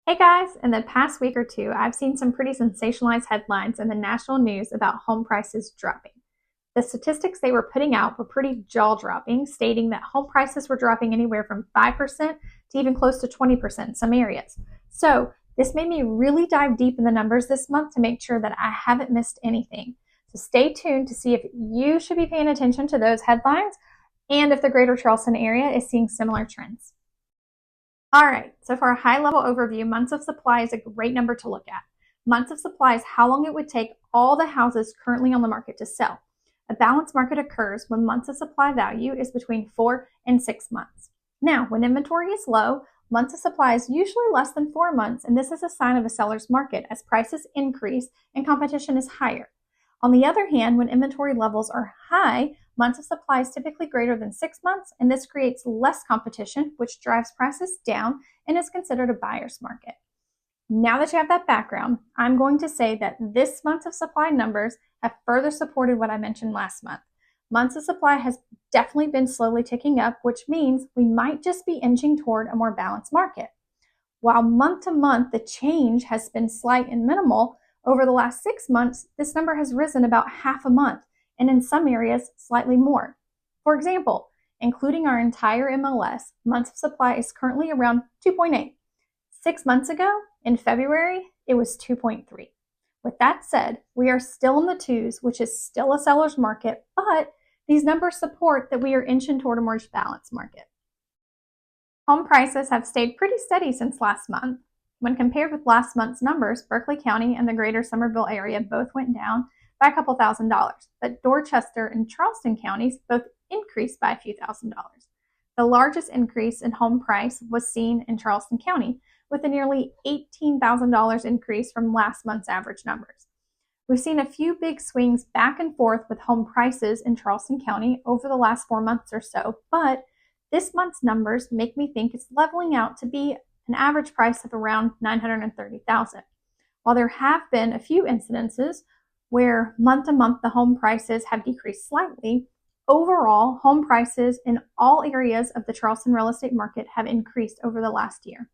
Hey guys, in the past week or two, I've seen some pretty sensationalized headlines in the national news about home prices dropping. The statistics they were putting out were pretty jaw-dropping, stating that home prices were dropping anywhere from 5% to even close to 20% in some areas. So, this made me really dive deep in the numbers this month to make sure that I haven't missed anything. So, stay tuned to see if you should be paying attention to those headlines and if the greater Charleston area is seeing similar trends. All right, so for a high level overview, months of supply is a great number to look at. Months of supply is how long it would take all the houses currently on the market to sell. A balanced market occurs when months of supply value is between 4 and 6 months. Now, when inventory is low, months of supply is usually less than 4 months, and this is a sign of a seller's market as prices increase and competition is higher. On the other hand, when inventory levels are high, months of supply is typically greater than 6 months, and this creates less competition, which drives prices down and is considered a buyer's market. Now that you have that background, I'm going to say that this month's of supply numbers have further supported what I mentioned last month. Months of supply has definitely been slowly ticking up, which means we might just be inching toward a more balanced market. While month to month the change has been slight and minimal, over the last 6 months, this number has risen about half a month, and in some areas, slightly more. For example, including our entire MLS, months of supply is currently around 2.8. 6 months ago, in February, it was 2.3. With that said, we are still in the twos, which is still a seller's market, but these numbers support that we are inching toward a more balanced market. Home prices have stayed pretty steady since last month. When compared with last month's numbers, Berkeley County and the greater Summerville area both went down by a couple $1,000s, but Dorchester and Charleston counties both increased by a few $1,000s. The largest increase in home price was seen in Charleston County, with a nearly $18,000 increase from last month's average numbers. We've seen a few big swings back and forth with home prices in Charleston County over the last 4 months or so, but this month's numbers make me think it's leveling out to be an average price of around $930,000. While there have been a few incidences where month to month the home prices have decreased slightly, overall home prices in all areas of the Charleston real estate market have increased over the last year.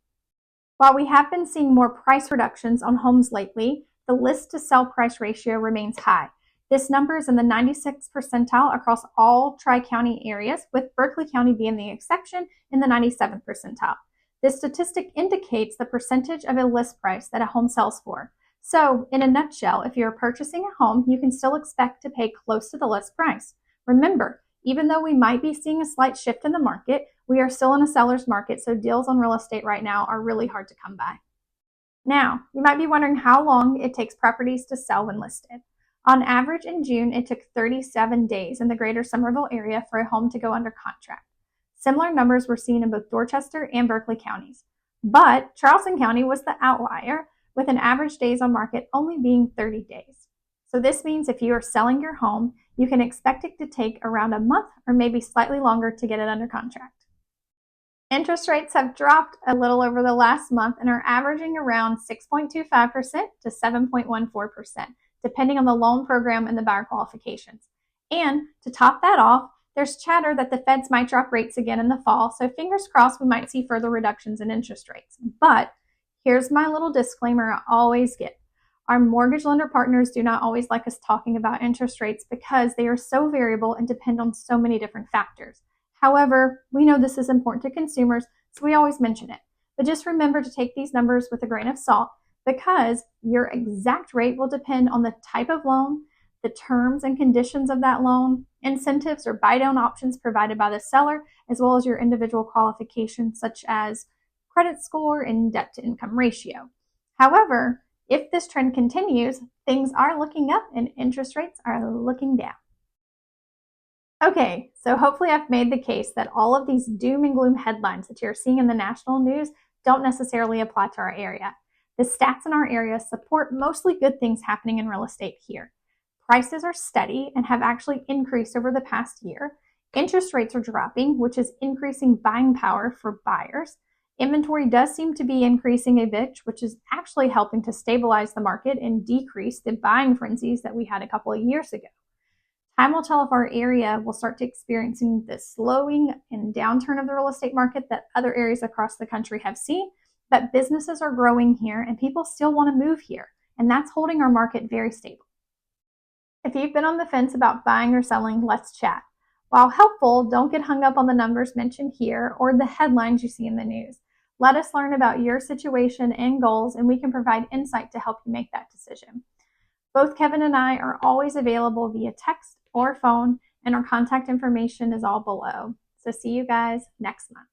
While we have been seeing more price reductions on homes lately, the list to sell price ratio remains high. This number is in the 96th percentile across all Tri-County areas, with Berkeley County being the exception in the 97th percentile. This statistic indicates the percentage of a list price that a home sells for. So, in a nutshell, if you're purchasing a home, you can still expect to pay close to the list price. Remember, even though we might be seeing a slight shift in the market, we are still in a seller's market, so deals on real estate right now are really hard to come by. Now, you might be wondering how long it takes properties to sell when listed. On average, in June, it took 37 days in the greater Summerville area for a home to go under contract. Similar numbers were seen in both Dorchester and Berkeley counties. But Charleston County was the outlier, with an average days on market only being 30 days. So this means if you are selling your home, you can expect it to take around a month or maybe slightly longer to get it under contract. Interest rates have dropped a little over the last month and are averaging around 6.25% to 7.14%, depending on the loan program and the buyer qualifications. And to top that off, there's chatter that the Feds might drop rates again in the fall, so fingers crossed we might see further reductions in interest rates. But here's my little disclaimer I always give. Our mortgage lender partners do not always like us talking about interest rates because they are so variable and depend on so many different factors. However, we know this is important to consumers, so we always mention it. But just remember to take these numbers with a grain of salt because your exact rate will depend on the type of loan, the terms and conditions of that loan, incentives or buy-down options provided by the seller, as well as your individual qualifications such as credit score and debt-to-income ratio. However, if this trend continues, things are looking up and interest rates are looking down. Okay, so hopefully I've made the case that all of these doom and gloom headlines that you're seeing in the national news don't necessarily apply to our area. The stats in our area support mostly good things happening in real estate here. Prices are steady and have actually increased over the past year. Interest rates are dropping, which is increasing buying power for buyers. Inventory does seem to be increasing a bit, which is actually helping to stabilize the market and decrease the buying frenzies that we had a couple of years ago. Time will tell if our area will start to experiencing the slowing and downturn of the real estate market that other areas across the country have seen, that businesses are growing here and people still want to move here, and that's holding our market very stable. If you've been on the fence about buying or selling, let's chat. While helpful, don't get hung up on the numbers mentioned here or the headlines you see in the news. Let us learn about your situation and goals, and we can provide insight to help you make that decision. Both Kevin and I are always available via text or phone, and our contact information is all below. So see you guys next month.